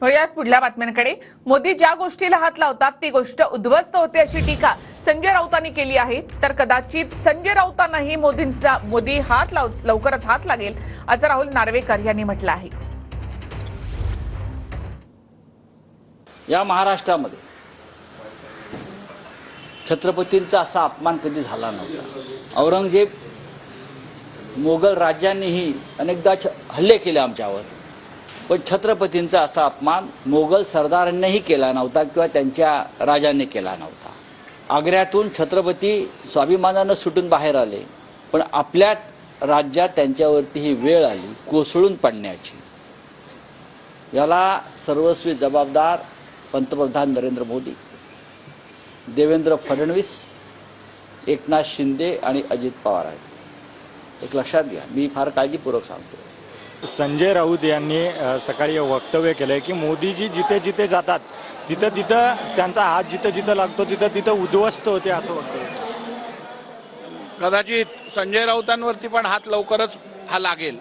वळूयात पुढल्या बातम्यांकडे। मोदी ज्या गोष्टीला हात लावतात ती गोष्ट उद्ध्वस्त होते अशी टीका संजय राऊतांनी केली आहे। तर कदाचित संजय राऊतांनाही मोदी लवकरच हात लागेल असं राहुल नार्वेकर यांनी म्हटलं आहे। या महाराष्ट्रामध्ये छत्रपतींचा असा अपमान कधी झाला नव्हता। औरंगजेब मोगल राज्यांनीही अनेकदा हल्ले केले आमच्यावर, पण छत्रपतींचा असा अपमान मोगल सरदारांनीही केला नव्हता किंवा त्यांच्या राजांनी केला नव्हता। आग्र्यातून छत्रपती स्वाभिमानानं सुटून बाहेर आले, पण आपल्या राज्यात त्यांच्यावरती ही वेळ आली कोसळून पडण्याची। याला सर्वस्वी जबाबदार पंतप्रधान नरेंद्र मोदी, देवेंद्र फडणवीस, एकनाथ शिंदे आणि अजित पवार आहेत। एक लक्षात घ्या, मी फार काळजीपूर्वक सांगतो। संजय राऊत यांनी सकाळी वक्तव्य केलंय की मोदीजी जिथे जिथे जातात तिथं तिथं त्यांचा हात जिथं जिथं लागतो तिथं तिथं उद्ध्वस्त होते असं वक्तव्य। कदाचित संजय राऊतांवरती पण हात लवकरच हा लागेल।